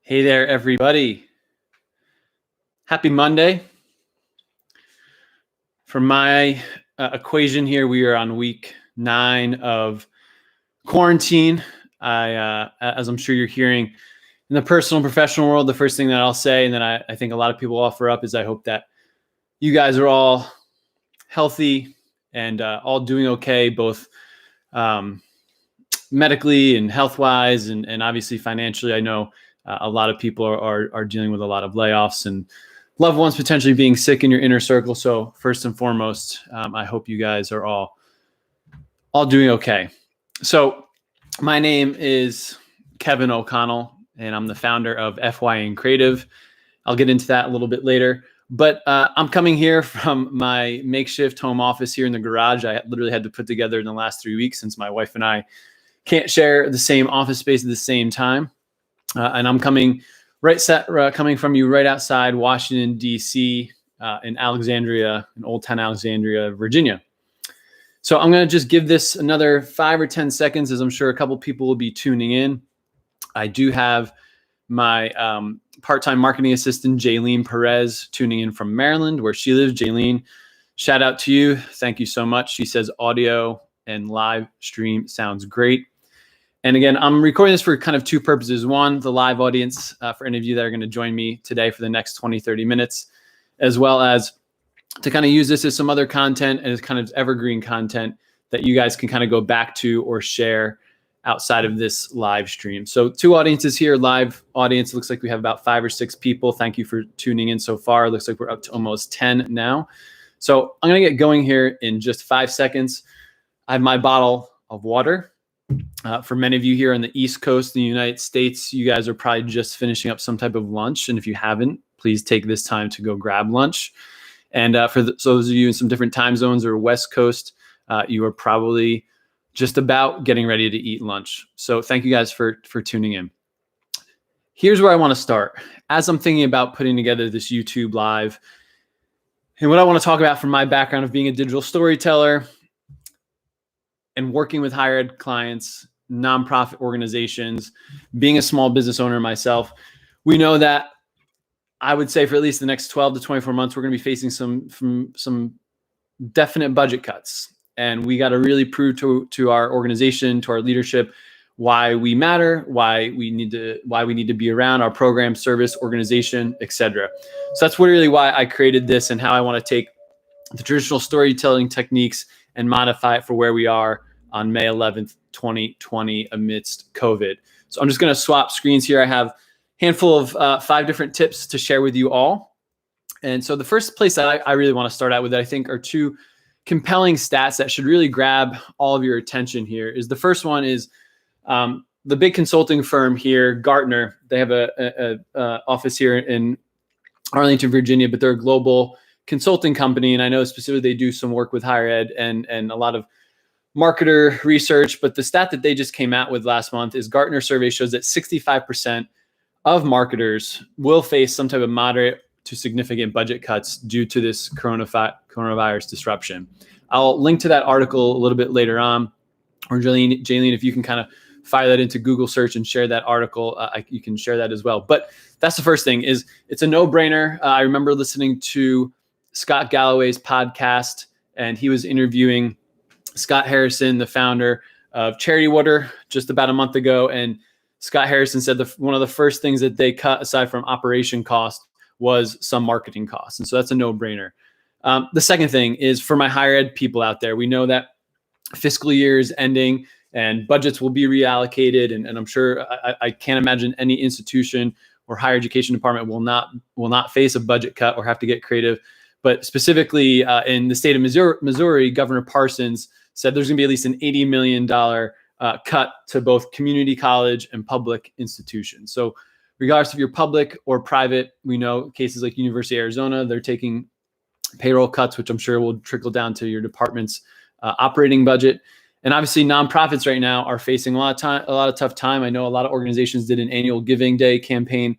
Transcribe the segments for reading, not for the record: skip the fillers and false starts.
Hey there, everybody. Happy Monday. For my equation here, we are on week 9 of quarantine. As I'm sure you're hearing in the personal and professional world, the first thing that I'll say, and then I think a lot of people offer up, is I hope that you guys are all healthy and all doing okay, both medically and health-wise, and obviously financially. I know a lot of people are dealing with a lot of layoffs and loved ones potentially being sick in your inner circle. So first and foremost, I hope you guys are all doing okay. So my name is Kevin O'Connell, and I'm the founder of FY Creative. I'll get into that a little bit later. But I'm coming here from my makeshift home office here in the garage. I literally had to put together in the last 3 weeks since my wife and I can't share the same office space at the same time. And I'm coming from you right outside Washington, D.C., in Old Town Alexandria, Virginia. So I'm going to just give this another 5 or 10 seconds, as I'm sure a couple people will be tuning in. I do have my part-time marketing assistant, Jaylene Perez, tuning in from Maryland, where she lives. Jaylene, shout out to you. Thank you so much. She says audio and live stream sounds great. And again, I'm recording this for kind of two purposes. One, the live audience, for any of you that are going to join me today for the next 20, 30 minutes, as well as to kind of use this as some other content and as kind of evergreen content that you guys can kind of go back to or share outside of this live stream. So 2 audiences here, live audience. It looks like we have about 5 or 6 people. Thank you for tuning in so far. It looks like we're up to almost 10 now. So I'm going to get going here in just 5 seconds. I have my bottle of water. For many of you here on the East Coast of the United States, you guys are probably just finishing up some type of lunch. And if you haven't, please take this time to go grab lunch. And for those of you in some different time zones or West Coast, you are probably just about getting ready to eat lunch. So thank you guys for tuning in. Here's where I want to start. As I'm thinking about putting together this YouTube live, and what I want to talk about from my background of being a digital storyteller and working with higher ed clients, nonprofit organizations, being a small business owner myself, we know that I would say for at least the next 12 to 24 months, we're going to be facing some definite budget cuts. And we got to really prove to our organization, to our leadership, why we matter, why we need to be around, our program, service, organization, etc. So that's really why I created this and how I want to take the traditional storytelling techniques and modify it for where we are on May 11th, 2020 amidst COVID. So I'm just going to swap screens here. I have a handful of 5 different tips to share with you all. And so the first place that I really want to start out with that I think are 2 compelling stats that should really grab all of your attention here is the first one is the big consulting firm here, Gartner. They have a office here in Arlington, Virginia, but they're a global consulting company. And I know specifically they do some work with higher ed and a lot of marketer research. But the stat that they just came out with last month is Gartner survey shows that 65% of marketers will face some type of moderate to significant budget cuts due to this coronavirus disruption. I'll link to that article a little bit later on. Or Jaylene, if you can kind of fire that into Google search and share that article, you can share that as well. But that's the first thing is it's a no-brainer. I remember listening to Scott Galloway's podcast, and he was interviewing Scott Harrison, the founder of Charity Water, just about a month ago. And Scott Harrison said one of the first things that they cut aside from operation cost was some marketing costs. And so that's a no-brainer. The second thing is for my higher ed people out there, we know that fiscal year is ending and budgets will be reallocated. And I'm sure I can't imagine any institution or higher education department will not face a budget cut or have to get creative. But specifically in the state of Missouri, Governor Parsons said there's going to be at least an $80 million cut to both community college and public institutions. So regardless if you're public or private, we know cases like University of Arizona, they're taking payroll cuts, which I'm sure will trickle down to your department's operating budget. And obviously nonprofits right now are facing a lot of tough time. I know a lot of organizations did an annual Giving Day campaign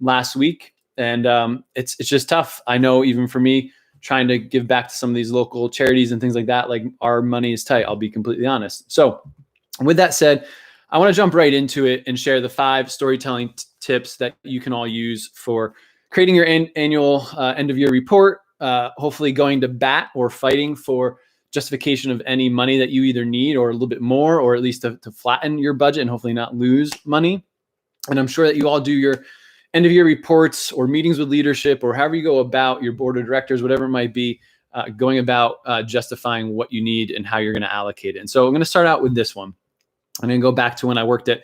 last week, and it's just tough. I know even for me, trying to give back to some of these local charities and things like that, like our money is tight, I'll be completely honest. So with that said, I want to jump right into it and share the 5 storytelling tips that you can all use for creating your annual end of year report, hopefully going to bat or fighting for justification of any money that you either need or a little bit more, or at least to flatten your budget and hopefully not lose money. And I'm sure that you all do your end of year reports or meetings with leadership, or however you go about your board of directors, whatever it might be, going about justifying what you need and how you're going to allocate it. And so I'm going to start out with this one. I'm going to go back to when I worked at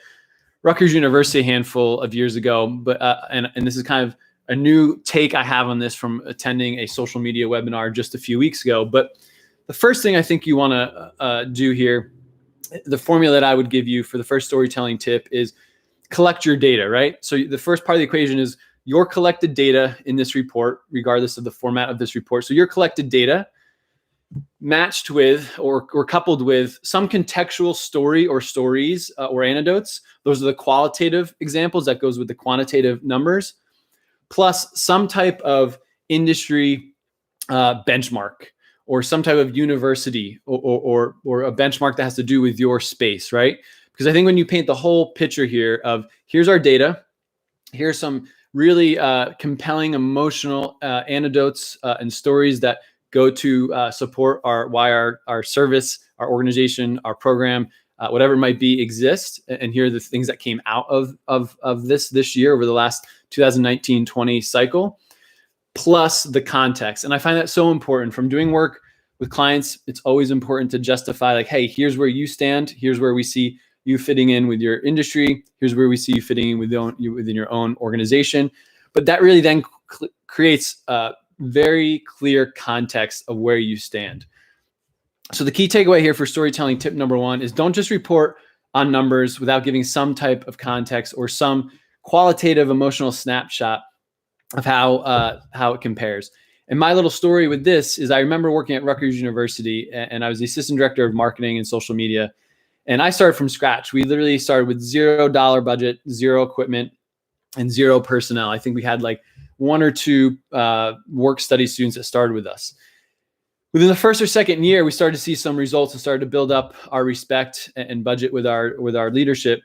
Rutgers University a handful of years ago, but and this is kind of a new take I have on this from attending a social media webinar just a few weeks ago. But the first thing I think you want to do here, the formula that I would give you for the first storytelling tip is collect your data, right? So the first part of the equation is your collected data in this report, regardless of the format of this report. So your collected data matched with or coupled with some contextual story or stories or anecdotes. Those are the qualitative examples that goes with the quantitative numbers, plus some type of industry benchmark or some type of university or a benchmark that has to do with your space, right? Because I think when you paint the whole picture here of here's our data, here's some really compelling emotional anecdotes and stories that go to support why our service, our organization, our program, whatever it might be, exists. And here are the things that came out of this year over the last 2019-20 cycle, plus the context. And I find that so important from doing work with clients. It's always important to justify like, hey, here's where you stand. Here's where we see you fitting in with your industry. Here's where we see you fitting in within your own organization. But that really then creates a very clear context of where you stand. So the key takeaway here for storytelling tip number one is don't just report on numbers without giving some type of context or some qualitative emotional snapshot of how it compares. And my little story with this is I remember working at Rutgers University, and I was the assistant director of marketing and social media. And I started from scratch. We literally started with $0 budget, zero equipment, and zero personnel. I think we had like one or two work study students that started with us. Within the first or second year, we started to see some results and started to build up our respect and budget with our leadership.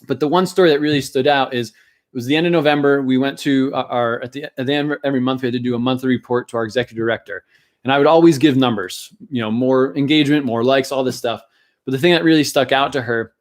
But the one story that really stood out is it was the end of November. We went to at the end of every month, we had to do a monthly report to our executive director. And I would always give numbers, more engagement, more likes, all this stuff. But the thing that really stuck out to her,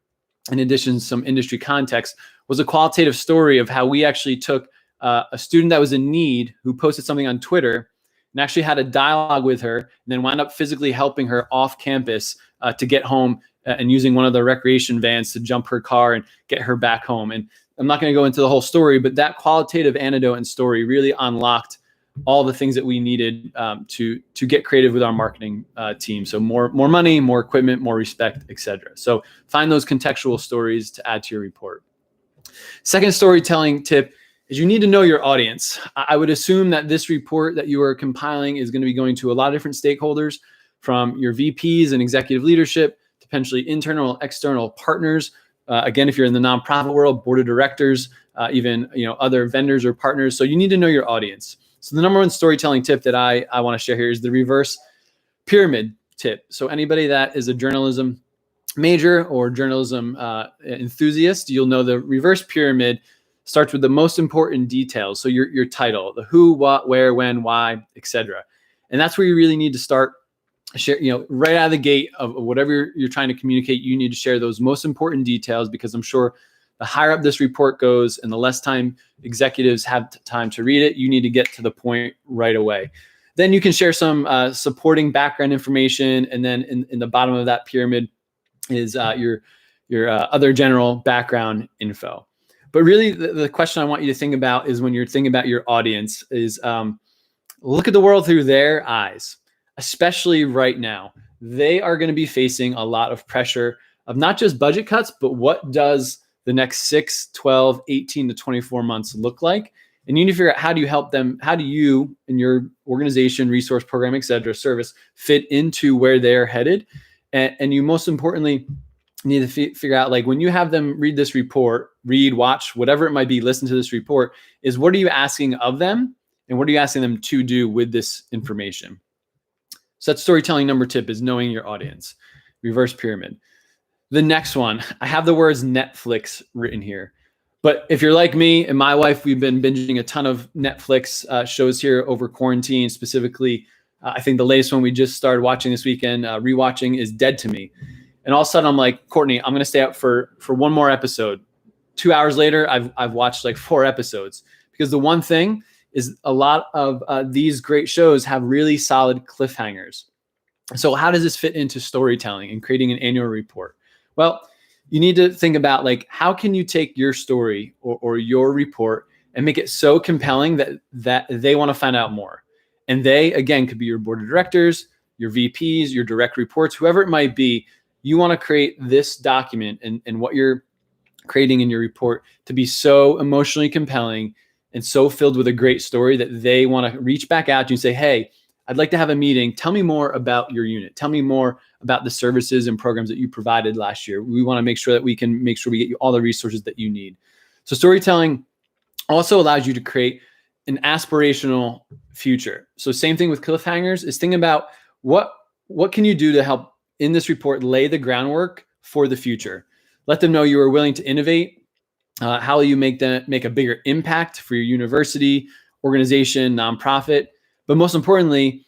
in addition to some industry context, was a qualitative story of how we actually took a student that was in need who posted something on Twitter and actually had a dialogue with her and then wound up physically helping her off campus to get home and using one of the recreation vans to jump her car and get her back home. And I'm not going to go into the whole story, but that qualitative anecdote and story really unlocked all the things that we needed to get creative with our marketing team. So more money, more equipment, more respect, etc. So find those contextual stories to add to your report. Second storytelling tip is you need to know your audience. I would assume that this report that you are compiling is going to be going to a lot of different stakeholders, from your VPs and executive leadership to potentially internal, external partners. Again, if you're in the nonprofit world, board of directors, even other vendors or partners. So you need to know your audience. So the number one storytelling tip that I want to share here is the reverse pyramid tip. So anybody that is a journalism major or journalism enthusiast, you'll know the reverse pyramid starts with the most important details. So your title, the who, what, where, when, why, etc. And that's where you really need to start share, right out of the gate of whatever you're trying to communicate. You need to share those most important details, because I'm sure the higher up this report goes and the less time executives have time to read it, you need to get to the point right away. Then you can share some supporting background information. And then in the bottom of that pyramid is your other general background info. But really the question I want you to think about is, when you're thinking about your audience, is look at the world through their eyes, especially right now. They are going to be facing a lot of pressure of not just budget cuts, but what does the next 6, 12, 18 to 24 months look like? And you need to figure out, how do you help them? How do you and your organization, resource, program, et cetera, service fit into where they're headed? And you most importantly need to figure out, like, when you have them read this report, watch, whatever it might be, listen to this report, is what are you asking of them? And what are you asking them to do with this information? So that's storytelling number tip, is knowing your audience. Reverse pyramid. The next one, I have the words Netflix written here. But if you're like me and my wife, we've been binging a ton of Netflix shows here over quarantine. Specifically, I think the latest one we just started watching this weekend, rewatching, is Dead to Me. And all of a sudden I'm like, Courtney, I'm going to stay up for one more episode. 2 hours later, I've watched like 4 episodes, because the one thing is a lot of these great shows have really solid cliffhangers. So how does this fit into storytelling and creating an annual report? Well, you need to think about, like, how can you take your story or your report and make it so compelling that they want to find out more. And they, again, could be your board of directors, your VPs, your direct reports, whoever it might be. You want to create this document and what you're creating in your report to be so emotionally compelling and so filled with a great story that they want to reach back out to you and say, hey, I'd like to have a meeting. Tell me more about your unit. Tell me more about the services and programs that you provided last year. We want to make sure that we can make sure we get you all the resources that you need. So storytelling also allows you to create an aspirational future. So same thing with cliffhangers, is thinking about what can you do to help in this report lay the groundwork for the future. Let them know you are willing to innovate. How will you make a bigger impact for your university, organization, nonprofit? But most importantly,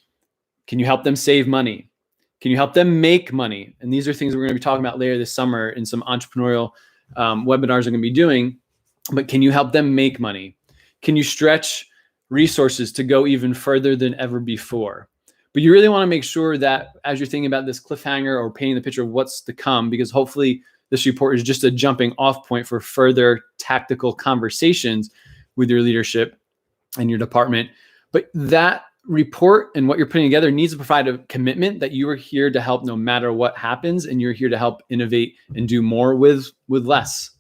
can you help them save money? Can you help them make money? And these are things we're going to be talking about later this summer in some entrepreneurial webinars we're going to be doing. But can you help them make money? Can you stretch resources to go even further than ever before? But you really want to make sure that as you're thinking about this cliffhanger or painting the picture of what's to come, because hopefully this report is just a jumping off point for further tactical conversations with your leadership and your department. But that report and what you're putting together needs to provide a commitment that you are here to help no matter what happens, and you're here to help innovate and do more with less.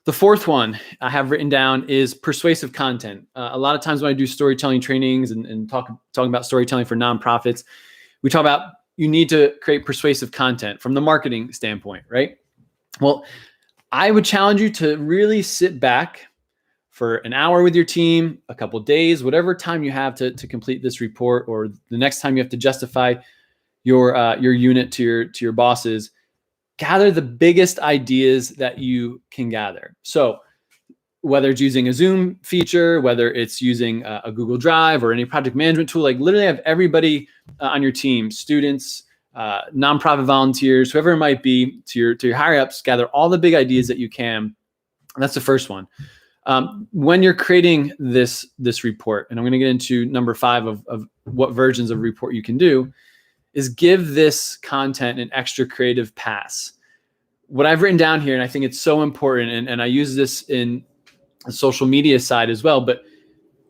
The fourth one I have written down is persuasive content. A lot of times when I do storytelling trainings and talking about storytelling for nonprofits, we talk about you need to create persuasive content from the marketing standpoint, right? Well, I would challenge you to really sit back for an hour with your team, a couple of days, whatever time you have to complete this report, or the next time you have to justify your unit to your bosses. Gather the biggest ideas that you can gather. So whether it's using a Zoom feature, whether it's using a Google Drive or any project management tool, like literally have everybody on your team, students, nonprofit volunteers, whoever it might be, to your higher ups, gather all the big ideas that you can. And that's the first one. When you're creating this report, and I'm going to get into number 5 of what versions of report you can do, is give this content an extra creative pass. What I've written down here, and I think it's so important, and I use this in the social media side as well, but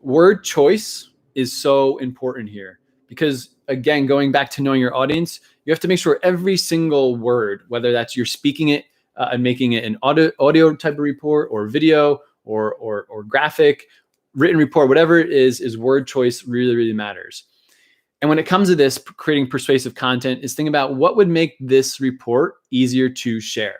word choice is so important here, because again, going back to knowing your audience, you have to make sure every single word, whether that's you're speaking it and making it an audio type of report, or video, or graphic, written report, whatever it is word choice really, really matters. And when it comes to this, creating persuasive content, is think about what would make this report easier to share.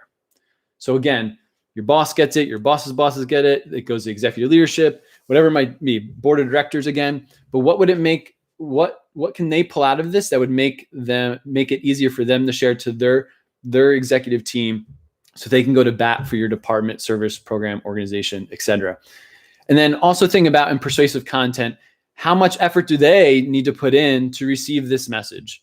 So again, your boss gets it, your boss's bosses get it, it goes to executive leadership, whatever it might be, board of directors again. But what would it make, what can they pull out of this that would make it easier for them to share to their executive team, so they can go to bat for your department, service, program, organization, etc. And then also think about, in persuasive content, how much effort do they need to put in to receive this message?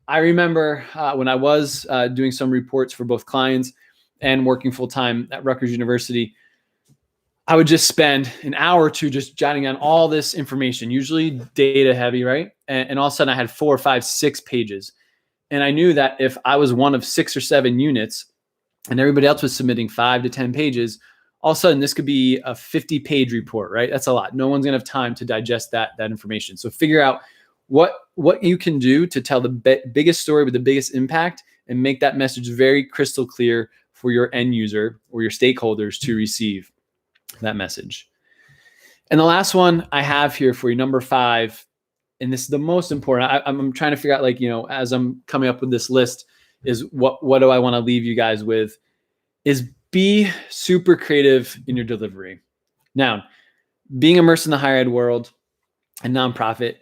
I remember when I was doing some reports for both clients and working full-time at Rutgers University, I would just spend an hour or two just jotting down all this information, usually data heavy, right? And all of a sudden I had 4, 5, 6 pages. And I knew that if I was one of 6 or 7 units and everybody else was submitting 5 to 10 pages, all of a sudden this could be a 50-page report, right? That's a lot. No one's gonna have time to digest that information. So figure out what you can do to tell the biggest story with the biggest impact, and make that message very crystal clear for your end user or your stakeholders to receive that message. And the last one I have here for you, number 5, and this is the most important. I'm trying to figure out, like, as I'm coming up with this list, is what do I want to leave you guys with, is be super creative in your delivery. Now, being immersed in the higher ed world and nonprofit,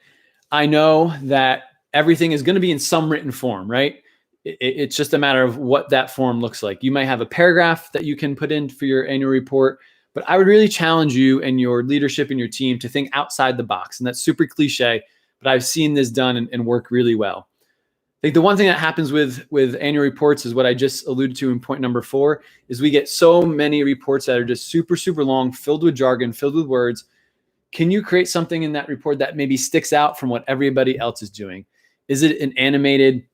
I know that everything is going to be in some written form, right? It's just a matter of what that form looks like. You might have a paragraph that you can put in for your annual report, but I would really challenge you and your leadership and your team to think outside the box. And that's super cliche, but I've seen this done and work really well. I think the one thing that happens with annual reports is what I just alluded to in point number 4, is we get so many reports that are just super, super long, filled with jargon, filled with words. Can you create something in that report that maybe sticks out from what everybody else is doing? Is it an animated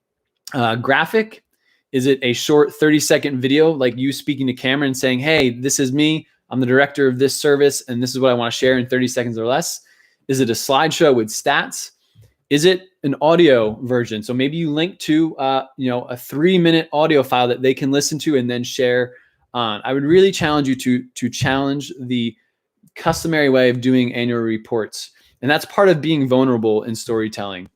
graphic? Is it a short 30-second video, like you speaking to camera and saying, hey, this is me, I'm the director of this service, and this is what I want to share in 30 seconds or less? Is it a slideshow with stats? Is it an audio version? So maybe you link to a 3-minute audio file that they can listen to and then share on. I would really challenge you to challenge the customary way of doing annual reports. And that's part of being vulnerable in storytelling.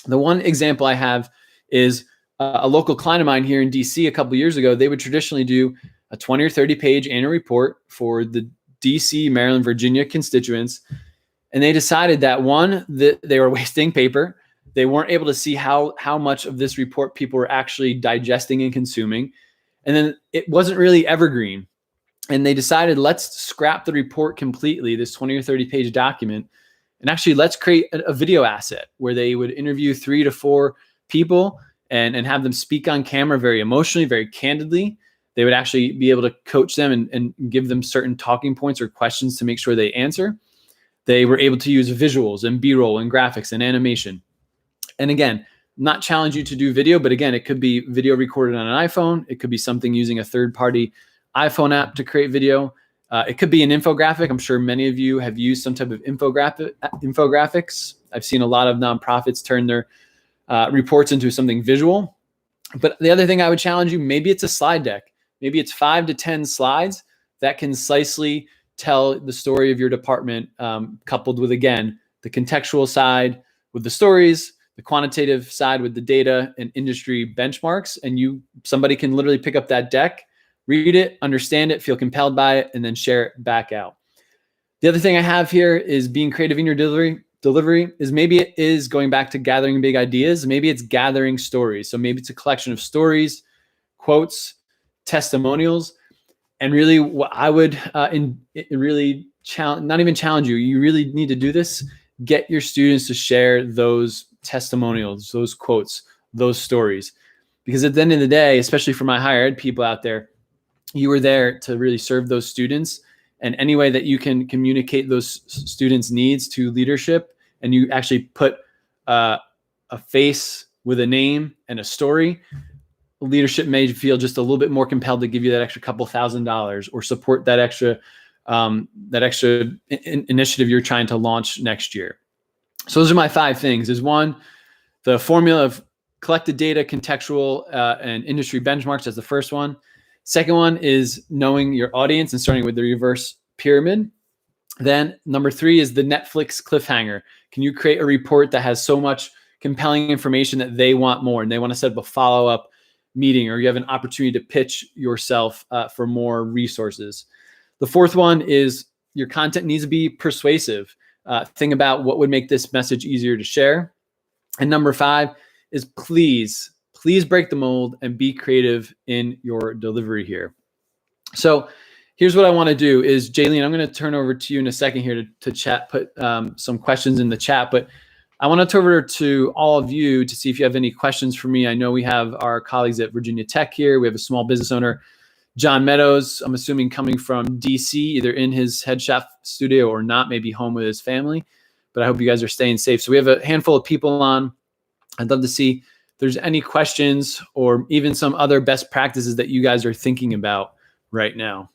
The one example I have is a local client of mine here in DC a couple of years ago. They would traditionally do a 20 or 30 page annual report for the DC, Maryland, Virginia constituents. And they decided that that they were wasting paper. They weren't able to see how much of this report people were actually digesting and consuming. And then it wasn't really evergreen. And they decided, let's scrap the report completely, this 20 or 30 page document. And actually, let's create a video asset where they would interview 3 to 4 people and have them speak on camera very emotionally, very candidly. They would actually be able to coach them and give them certain talking points or questions to make sure they answer. They were able to use visuals and B-roll and graphics and animation. And again, not challenge you to do video, but again, it could be video recorded on an iPhone. It could be something using a third-party iPhone app to create video. It could be an infographic. I'm sure many of you have used some type of infographics. I've seen a lot of nonprofits turn their reports into something visual. But the other thing I would challenge you, maybe it's a slide deck. Maybe it's 5 to 10 slides that concisely tell the story of your department, coupled with, again, the contextual side with the stories, the quantitative side with the data and industry benchmarks. And somebody can literally pick up that deck, read it, understand it, feel compelled by it, and then share it back out. The other thing I have here is being creative in your delivery is maybe it is going back to gathering big ideas. Maybe it's gathering stories. So maybe it's a collection of stories, quotes, testimonials. And really, what I would really not even challenge you. You really need to do this. Get your students to share those testimonials, those quotes, those stories. Because at the end of the day, especially for my higher ed people out there, you were there to really serve those students. And any way that you can communicate those students' needs to leadership, and you actually put a face with a name and a story, leadership may feel just a little bit more compelled to give you that extra couple $1,000 or support that extra initiative you're trying to launch next year. So those are my 5 things. Is 1, the formula of collected data, contextual, and industry benchmarks. That's the first one. Second one is knowing your audience and starting with the reverse pyramid. Then number 3 is the Netflix cliffhanger. Can you create a report that has so much compelling information that they want more and they want to set up a follow-up meeting, or you have an opportunity to pitch yourself for more resources? The 4th one is your content needs to be persuasive. Think about what would make this message easier to share. And number 5 is please break the mold and be creative in your delivery here. So here's what I want to do is, Jaylene, I'm going to turn over to you in a second here to chat, put some questions in the chat, but I want to turn over to all of you to see if you have any questions for me. I know we have our colleagues at Virginia Tech here. We have a small business owner, John Meadows, I'm assuming coming from DC, either in his head chef studio or not, maybe home with his family. But I hope you guys are staying safe. So we have a handful of people on. I'd love to see if there's any questions or even some other best practices that you guys are thinking about right now.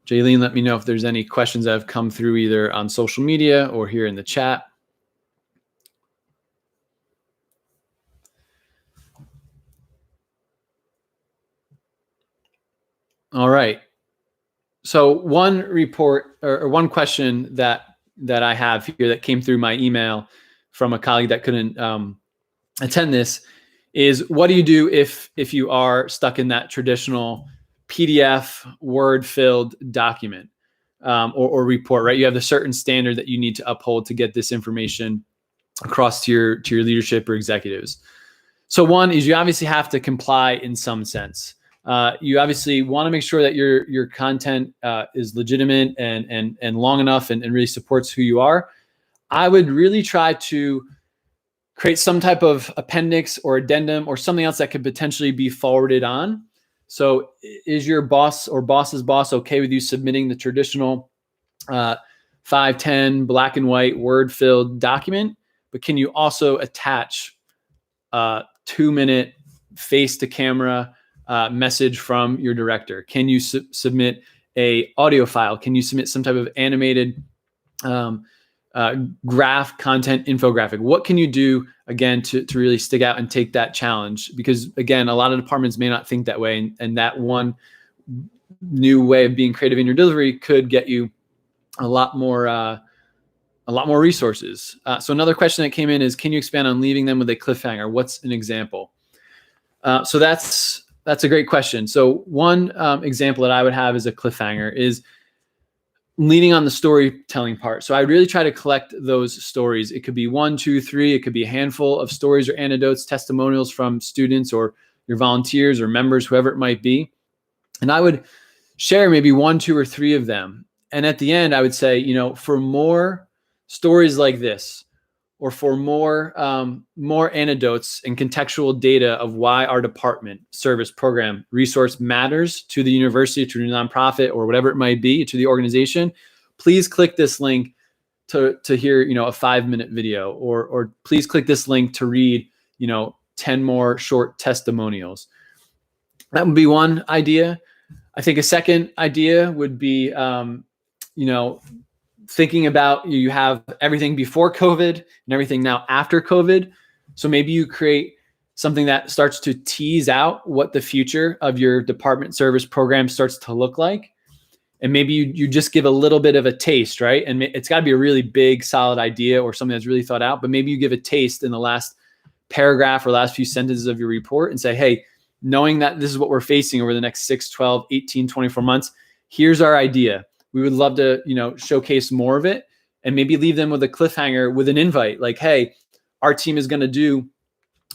Jaylene, let me know if there's any questions that have come through either on social media or here in the chat. All right. So one report or one question that I have here that came through my email from a colleague that couldn't attend this is, what do you do if you are stuck in that traditional PDF, Word-filled document or report, right? You have a certain standard that you need to uphold to get this information across to your leadership or executives. So one is you obviously have to comply in some sense. You obviously want to make sure that your content is legitimate and long enough and really supports who you are. I would really try to create some type of appendix or addendum or something else that could potentially be forwarded on. So is your boss or boss's boss okay with you submitting the traditional 510 black and white word-filled document? But can you also attach a 2-minute face-to-camera message from your director? Can you submit a audio file? Can you submit some type of animated graph content infographic? What can you do, again, to really stick out and take that challenge? Because, again, a lot of departments may not think that way. And that one new way of being creative in your delivery could get you a lot more resources. So another question that came in is, can you expand on leaving them with a cliffhanger? What's an example? So that's a great question. So one example that I would have as a cliffhanger is leaning on the storytelling part. So I really try to collect those stories. It could be 1, 2, 3. It could be a handful of stories or anecdotes, testimonials from students or your volunteers or members, whoever it might be. And I would share maybe 1, 2, or 3 of them. And at the end, I would say, for more stories like this, or for more anecdotes and contextual data of why our department, service, program, resource matters to the university, to the nonprofit, or whatever it might be, to the organization, please click this link to hear, a 5-minute video, or please click this link to read, 10 more short testimonials. That would be one idea. I think a second idea would be, thinking about you have everything before COVID and everything now after COVID. So maybe you create something that starts to tease out what the future of your department, service, program starts to look like. And maybe you just give a little bit of a taste, right? And it's got to be a really big, solid idea or something that's really thought out. But maybe you give a taste in the last paragraph or last few sentences of your report and say, hey, knowing that this is what we're facing over the next 6, 12, 18, 24 months, here's our idea. We would love to, showcase more of it, and maybe leave them with a cliffhanger with an invite. Like, hey, our team is going to do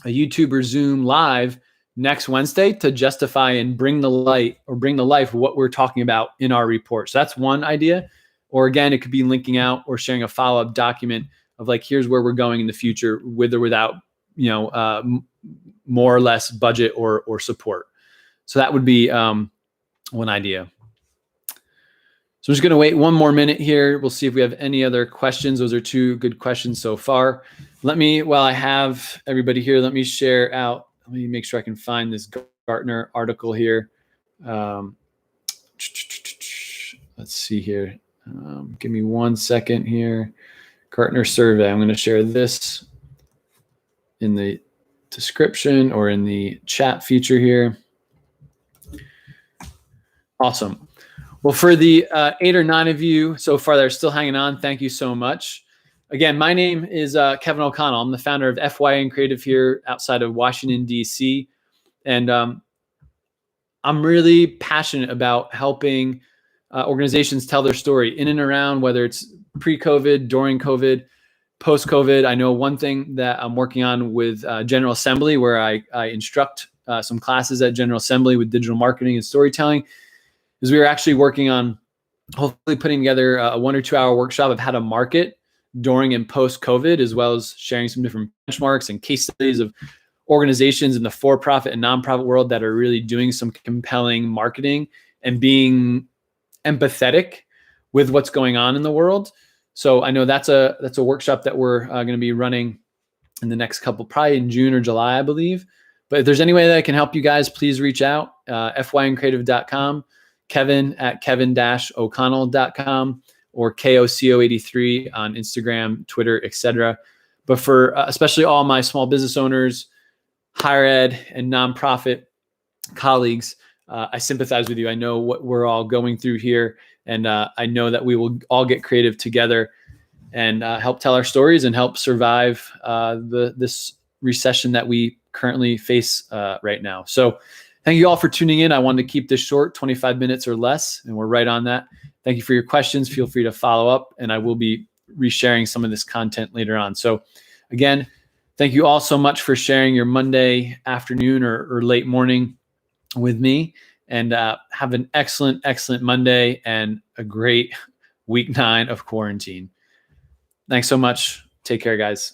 a YouTube or Zoom live next Wednesday to justify and bring the life what we're talking about in our report. So that's one idea. Or again, it could be linking out or sharing a follow-up document of like, here's where we're going in the future with or without, more or less budget or support. So that would be one idea. So I'm just going to wait one more minute here. We'll see if we have any other questions. Those are 2 good questions so far. While I have everybody here, let me share out. Let me make sure I can find this Gartner article here. Let's see here. Give me 1 second here. Gartner survey. I'm going to share this in the description or in the chat feature here. Awesome. Well, for the 8 or 9 of you so far that are still hanging on, thank you so much. Again, my name is Kevin O'Connell. I'm the founder of FYA and Creative here outside of Washington, D.C. And I'm really passionate about helping organizations tell their story in and around, whether it's pre-COVID, during COVID, post-COVID. I know one thing that I'm working on with General Assembly, where I instruct some classes at General Assembly with digital marketing and storytelling, is we are actually working on hopefully putting together a 1 or 2 hour workshop of how to market during and post-COVID, as well as sharing some different benchmarks and case studies of organizations in the for-profit and nonprofit world that are really doing some compelling marketing and being empathetic with what's going on in the world. So I know that's a workshop that we're going to be running in the next couple, probably in June or July, I believe. But if there's any way that I can help you guys, please reach out, fyandcreative.com. Kevin-O'Connell.com or KOCO83 on Instagram, Twitter, etc. But for especially all my small business owners, higher ed, and nonprofit colleagues, I sympathize with you. I know what we're all going through here, and I know that we will all get creative together and help tell our stories and help survive this recession that we currently face right now. So Thank you all for tuning in. I wanted to keep this short, 25 minutes or less, and we're right on that. Thank you for your questions. Feel free to follow up, and I will be resharing some of this content later on. So again, thank you all so much for sharing your Monday afternoon or late morning with me, and have an excellent, excellent Monday and a great week 9 of quarantine. Thanks so much. Take care, guys.